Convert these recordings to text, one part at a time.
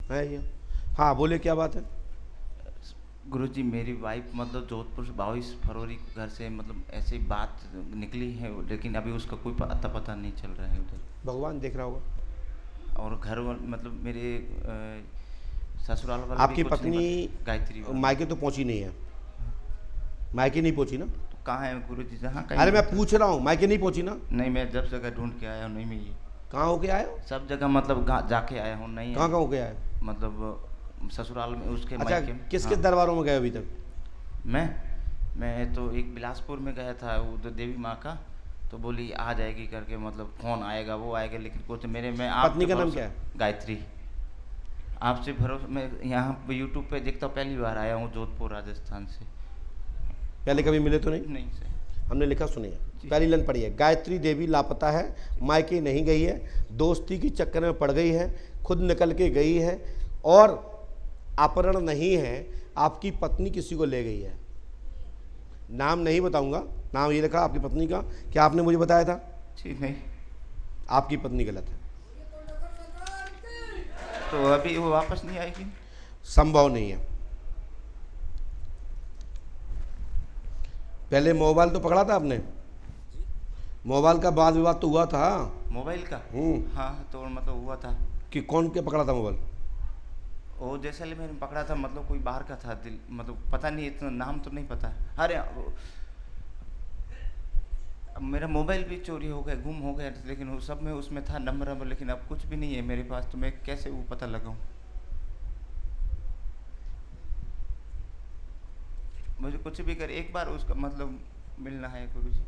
है ये। हाँ बोले, क्या बात है? गुरुजी मेरी वाइफ मतलब जोधपुर से 22 फरवरी को घर से मतलब ऐसे ही बात निकली है, लेकिन अभी उसका कोई अता पता नहीं चल रहा है उधर। भगवान देख रहा होगा। और घर मतलब मेरे ससुराल वाले आपकी पत्नी गायत्री मायके तो पहुंची नहीं है? मायके नहीं पहुंची ना? तो कहाँ है गुरुजी? जहाँ अरे मैं पूछ रहा हूँ, मायके नहीं पहुंची ना? नहीं, मैं जब जगह ढूंढ के आया हूँ नहीं मिली। कहाँ होके आए हो? सब जगह मतलब जाके आया हूँ, नहीं। कहाँ होके आए? मतलब ससुराल में उसके अच्छा, मायके में। किस हाँ। किस दरबारों में गए अभी तक? मैं तो एक बिलासपुर में गया था उधर देवी माँ का, तो बोली आ जाएगी करके, मतलब फोन आएगा वो आएगा, लेकिन कुछ मेरे में आप पत्नी का नाम क्या है? गायत्री। आपसे भरोसा, मैं यहाँ यूट्यूब पे देखता हूँ, पहली बार आया हूँ जोधपुर राजस्थान से। पहले कभी मिले तो नहीं? नहीं सर। हमने लिखा, सुनिए पहली लाइन पढ़िए। गायत्री देवी लापता है, मायके नहीं गई है, दोस्ती की चक्कर में पड़ गई है, खुद निकल के गई है, और अपहरण नहीं है, आपकी पत्नी किसी को ले गई है। नाम नहीं बताऊंगा, नाम ये लिखा आपकी पत्नी का। क्या आपने मुझे बताया था? जी नहीं। आपकी पत्नी गलत है। तो अभी वो वापस नहीं आएगी? संभव नहीं है। पहले मोबाइल तो पकड़ा था आपने? मोबाइल का वाद विवाद तो हुआ था। मोबाइल का? हाँ, तो मतलब हुआ था कि कौन के पकड़ा था मोबाइल? वो जैसलमेर में पकड़ा था, मतलब कोई बाहर का था, दिल मतलब पता नहीं, इतना नाम तो नहीं पता। अरे अब मेरा मोबाइल भी चोरी हो गया, गुम हो गया, लेकिन वो सब में उसमें था नंबर, लेकिन अब कुछ भी नहीं है मेरे पास, तो मैं कैसे वो पता लगाऊं? मुझे कुछ भी कर, एक बार उसका मतलब मिलना है गुरुजी,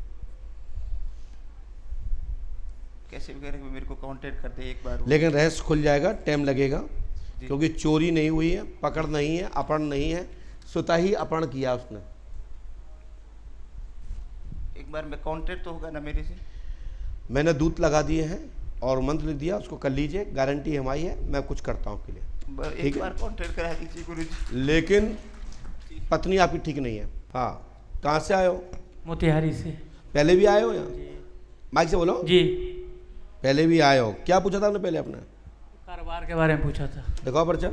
कैसे भी करके मेरे को कांटेक्ट करते एक बार। लेकिन रहस्य खुल जाएगा, टाइम लगेगा, क्योंकि चोरी नहीं हुई है, पकड़ नहीं है, अपहरण नहीं है, स्वतः ही अपहरण किया उसने। एक बार में कांटेक्ट तो होगा ना मेरे से? मैंने दूत लगा दिए हैं और मंत्र लिख दिया, उसको कर लीजिए, गारंटी हमारी है, मैं कुछ करता हूँ आपके लिए। एक बार कांटेक्ट करा दीजिए गुरुजी। लेकिन पत्नी आपकी ठीक नहीं है। हाँ, कहाँ से आए हो? मोतिहारी से। पहले भी आए हो यहाँ? माइक से बोलो जी। पहले भी आए हो। क्या पूछा था आपने पहले? अपना कारोबार के बारे में पूछा था। दिखाओ पर्चा।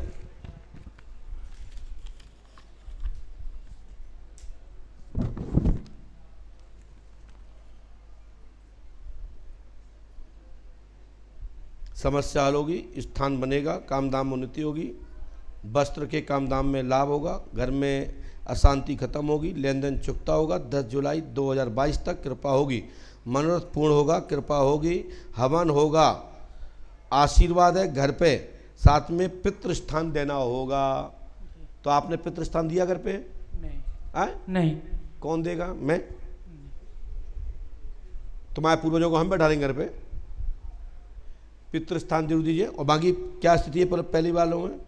समस्या हल होगी, स्थान बनेगा, काम दाम में उन्नति होगी, वस्त्र के काम दाम में लाभ होगा, घर में अशांति खत्म होगी, लेन देन चुकता होगा। 10 जुलाई 2022 तक कृपा होगी, मनोरथ पूर्ण होगा, कृपा होगी, हवन होगा, आशीर्वाद है घर पे, साथ में पितृ स्थान देना होगा। तो आपने पितृ स्थान दिया घर पे? नहीं। आए? नहीं। कौन देगा? मैं? तुम्हारे पूर्वजों को हम बैठा देंगे घर पे? पितृ स्थान जरूर दीजिए। और बाकी क्या स्थिति है पहली वालों में?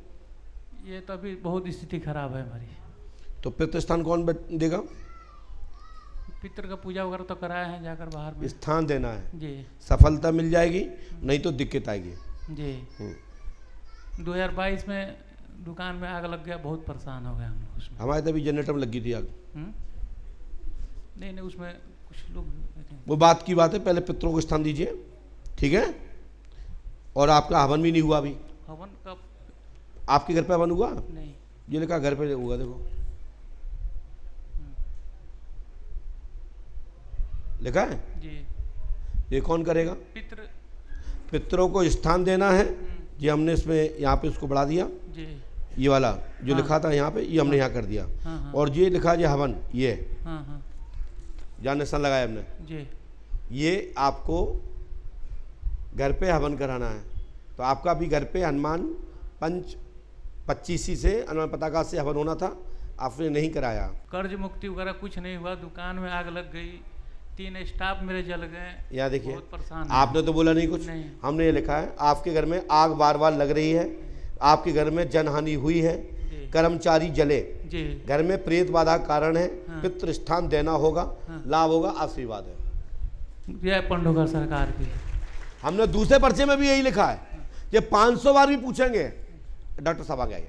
ये तो अभी बहुत स्थिति खराब है हमारी। तो पितृस्थान कौन देगा? पितृ का पूजा वगैरह तो कराया है जाकर बाहर में। स्थान देना है जी। सफलता मिल जाएगी, नहीं तो दिक्कत आएगी जी। 2022 में दुकान में आग लग गया, बहुत परेशान हो गए हम लोग उसमें। हमारे तभी जनरेटर में लगी थी आग। नहीं उसमें कुछ लोग, वो बात की बात है, पहले पितरों को स्थान दीजिए, ठीक है? और आपका हवन भी नहीं हुआ अभी। हवन कब? आपके घर पे हवन हुआ? नहीं। ये लिखा घर पे हुआ, देखो लिखा है जी। ये कौन करेगा? पितरों को स्थान देना है। ये हमने इसमें यहाँ पे उसको बढ़ा दिया जी। ये वाला जो लिखा था यहाँ पे, ये हमने यहाँ कर दिया। और ये लिखा है हवन, ये जहाँ निशान लगाया हमने जी। ये आपको घर पे हवन कराना है। तो आपका भी घर पे हनुमान 25 से हनुमान पताका से हवन होना था, आपने नहीं कराया। कर्ज मुक्ति वगैरह कुछ नहीं हुआ, दुकान में आग लग गई, 3 स्टाफ मेरे जल गए। यहाँ देखिए, बहुत परेशान। आपने तो बोला नहीं कुछ। नहीं। हमने ये लिखा है आपके घर में आग बार बार लग रही है, आपके घर में जनहानि हुई है, कर्मचारी जले, घर में प्रेत बाधा कारण है, पितृ स्थान देना होगा, लाभ होगा, आशीर्वाद है। जय पंडोगर सरकार की। हमने दूसरे पर्चे में भी यही लिखा है। ये 500 बार भी पूछेंगे। डॉक्टर साहब आ गए,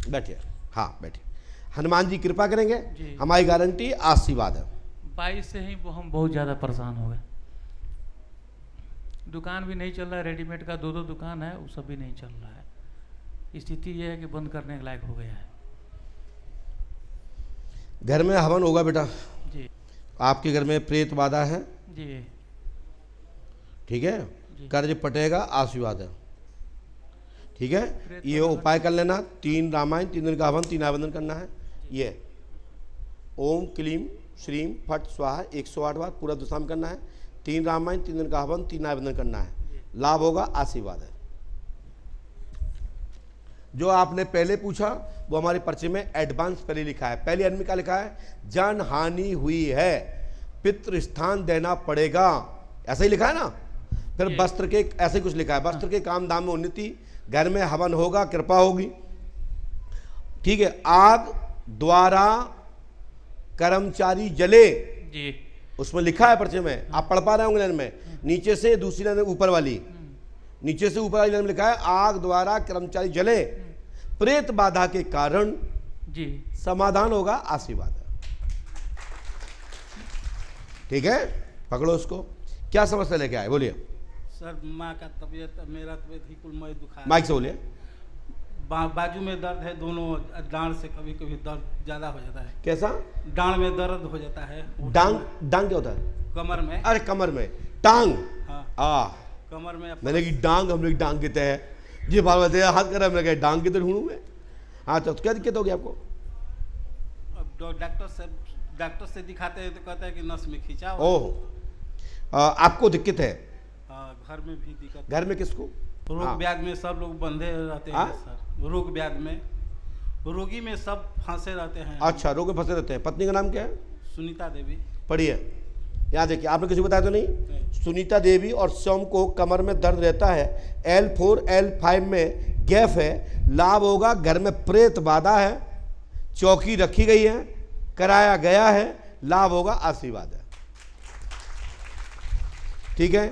बैठिए। हाँ बैठिए। हनुमान जी कृपा करेंगे, हमारी गारंटी, आशीर्वाद है। 22 से ही हम बहुत ज़्यादा परेशान हो गए। दुकान भी नहीं चल रहा है, रेडीमेड का 2 दुकान है, वो सब भी नहीं चल रहा है। स्थिति ये है कि बंद करने के लायक हो गया है। घर में हवन होगा बेटा, जी आपके घर में प्रेत बाधा है, जी ठीक है, जी। कर्ज पटेगा, आशीर्वाद है, ठीक है। प्रेत ये बाधा- उपाय कर लेना, 3 रामायण, 3 दिन का हवन, 3 आवेदन करना है। ये ओम क्लीम श्रीम फट स्वाहा 108 बार पूरा दिशा में करना है। 3 रामायण, 3 दिन का हवन, 3 आवेदन करना है, लाभ होगा, आशीर्वाद है। जो आपने पहले पूछा वो हमारे पर्चे में एडवांस पहले लिखा है। पहले आदमी का लिखा है, जन हानि हुई है, पितृ स्थान देना पड़ेगा, ऐसा ही लिखा है ना। फिर ये- वस्त्र के ऐसे ही कुछ लिखा है, वस्त्र के काम दाम में उन्नति, घर में हवन होगा, कृपा होगी, ठीक है। आग द्वारा कर्मचारी जले, जी उसमें लिखा है पर्चे में, आप पढ़ पा रहे होंगे लाइन में, नीचे से दूसरी लाइन ऊपर वाली, नीचे से ऊपर वाली लाइन में लिखा है, आग द्वारा कर्मचारी जले, प्रेत बाधा के कारण जी समाधान होगा, आशीर्वाद है, ठीक है। पकड़ो उसको। क्या समस्या लेके आए, बोलिए। सर माँ का तबीयत, मेरा तबीयत ही कुल मई दुखा माइक से बोलिए। बाजू में दर्द है, दोनों डांड से कभी कभी दर्द ज़्यादा हो जाता है, कैसा? डांड में दर्द हो जाता है। डांग, डांग क्या होता है? कमर में। अरे कमर में, टांग, हाँ कमर में। मैंने की डांग, हम लोग डांग कहते हैं जी, बाल बताया हाथ कर रहा है, मैंने कहा डांग किधर ढूंढूं मैं। हाँ तो क्या दिक्कत होगी आपको? अब डॉक्टर से दिखाते हैं तो कहते हैं कि नस में खिंचाव। ओह, आपको दिक्कत है? घर में भी दिक्कत। घर में किसको? रोग हाँ। ब्याध में सब लोग बंधे रहते हैं हाँ? सर, रोग ब्याध में, रोगी में सब फंसे रहते हैं। अच्छा, रोग में फंसे रहते हैं। पत्नी का नाम क्या है? सुनीता देवी। पढ़िए, यहाँ देखिए, आपने किसी को बताया तो नहीं? नहीं। सुनीता देवी और सोम को कमर में दर्द रहता है, L4 L5 में गैप है, लाभ होगा, घर में प्रेत बाधा है, चौकी रखी गई है, कराया गया है, लाभ होगा, आशीर्वाद है, ठीक है।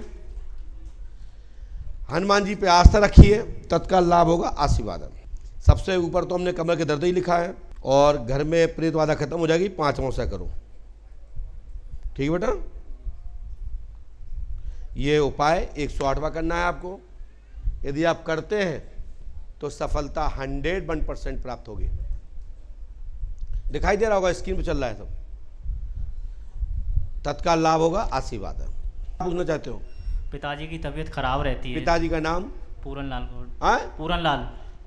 हनुमान जी पे आस्था रखिए, तत्काल लाभ होगा, आशीर्वाद है। सबसे ऊपर तो हमने कमर के दर्द ही लिखा है, और घर में प्रेत बाधा खत्म हो जाएगी, 5 अमावस्या करो, ठीक है बेटा। ये उपाय 108वां करना है आपको। यदि आप करते हैं तो सफलता 101% प्राप्त होगी। दिखाई दे रहा होगा, स्क्रीन पे चल रहा है सब। तत्काल लाभ होगा, आशीर्वाद है। पूछना चाहते हो? पिताजी की तबीयत खराब रहती है। पिताजी का नाम? पूरन लाल गौड़। हाँ, पूरन लाल।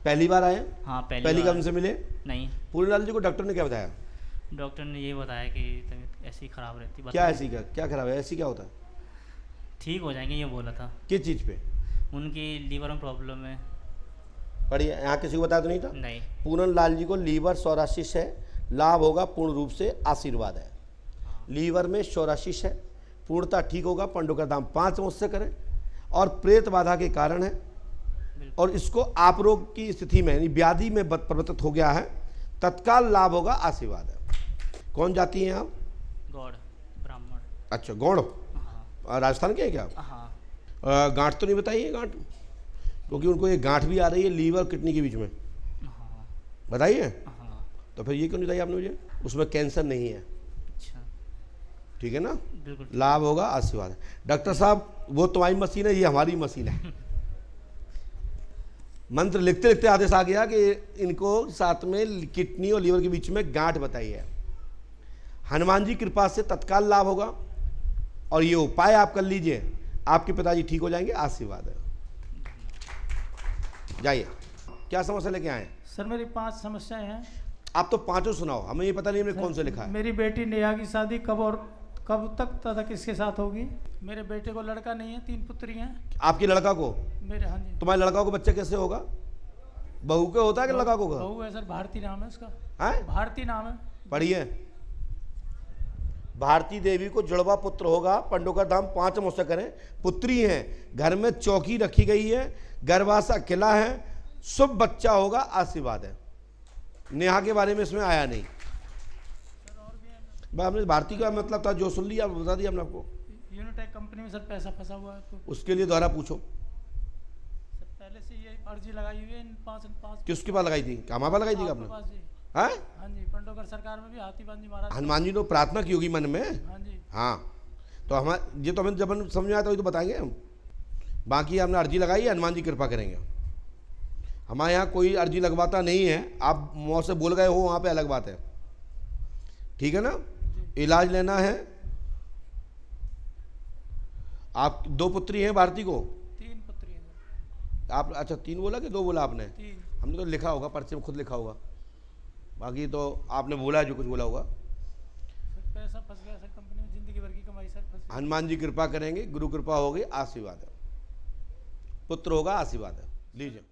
पहली बार आए? हाँ पहली बार। कब से मिले? नहीं, पूरन लाल जी को डॉक्टर ने क्या बताया? डॉक्टर ने ये बताया कि तबीयत ऐसी खराब रहती है। क्या ऐसी, क्या खराब है? ऐसी क्या होता है? ठीक हो जाएंगे ये बोला था। किस चीज़ पे? उनकी लीवर में प्रॉब्लम है। बढ़िया, यहाँ किसी को बताया तो नहीं था? नहीं। पूरन लाल जी को लीवर सोरासिस है, लाभ होगा, पूर्ण रूप से आशीर्वाद है। लीवर में सोरासिस है, पूर्णता ठीक होगा, पंडों का दाम 5 अमावस्या करें, और प्रेत बाधा के कारण है, और इसको आप रोग की स्थिति में यानी व्याधि में परिवर्तित हो गया है, तत्काल लाभ होगा, आशीर्वाद है। कौन जाती हैं आप? गौड़ ब्राह्मण। अच्छा, गौड़, हाँ राजस्थान के हैं क्या आप? हाँ गांठ तो नहीं बताइए, गांठ, क्योंकि उनको ये गांठ भी आ रही है लीवर किडनी के बीच में, हाँ बताइए। हाँ। तो फिर ये क्यों नहीं बताइए आपने मुझे? उसमें कैंसर नहीं है, अच्छा, ठीक है ना। बिल्कुल। लाभ होगा, आशीर्वाद है। डॉक्टर साहब, वो तुम्हारी मशीन है, ये हमारी मशीन है। मंत्र लिखते लिखते आदेश आ गया कि इनको साथ में किडनी और लीवर के बीच में गांठ बताई है। हनुमान जी कृपा से तत्काल लाभ होगा, और ये उपाय आप कर लीजिए, आपके पिताजी ठीक हो जाएंगे, आशीर्वाद है। जाइए, क्या समस्या लेके आए? सर मेरी 5 समस्याएं हैं। आप तो 5 सुनाओ, हमें ये पता नहीं हमने कौन सा लिखा है। मेरी बेटी नेहा की शादी कब और कब तक तथा किसके साथ होगी? मेरे बेटे को लड़का नहीं है, 3 पुत्री हैं। आपके लड़का को? मेरे, हाँ जी। तुम्हारे लड़का को बच्चा कैसे होगा? बहू के होता है कि लड़का को होगा? बहू है सर, भारती नाम है उसका। हैं? भारती नाम है। पढ़िए, भारती देवी को जुड़वा पुत्र होगा, पंडों का दाम 5 अमावस्या करें, पुत्री हैं, घर में चौकी रखी गई है, गर्भाशय किला है, शुभ बच्चा होगा, आशीर्वाद है। नेहा के बारे में इसमें आया नहीं। हमने भारती का मतलब था, जो सुन लिया बता दिया हमने आपको। यूनिटेक कंपनी में सर पैसा फंसा हुआ है तो उसके लिए दोबारा पूछो। सर पहले से ये अर्जी लगाई हुई है इन 5 किसके पास लगाई थी? हमारे पास लगाई थी आपने? पास जी। हैं? हाँ जी, पंडोकर सरकार में भी हाथीबाजी महाराज। हनुमान जी ने प्रार्थना की होगी मन में। हाँ जी। हाँ, तो हम ये तो हमें जब हम समझ में आया तो ये तो बताएंगे हम। बाकी हमने अर्जी लगाई है, हनुमान जी कृपा करेंगे। हमारे यहाँ कोई अर्जी लगवाता नहीं है, आप मौत से बोल गए हो वहाँ पे अलग बात है, ठीक है ना। इलाज लेना है। आप 2 पुत्री हैं भारती को? 3 पुत्री हैं। आप अच्छा 3 बोला कि 2 बोला आपने? 3। हमने तो लिखा होगा, पर्चे में खुद लिखा होगा, बाकी तो आपने बोला है जो कुछ बोला होगा। सर पैसा फंस गया सर, कंपनी में ज़िंदगी भर की कमाई सर फंस गई। हनुमान जी कृपा करेंगे, गुरु कृपा होगी, आशीर्वाद है, पुत्र होगा, आशीर्वाद है, लीजिए।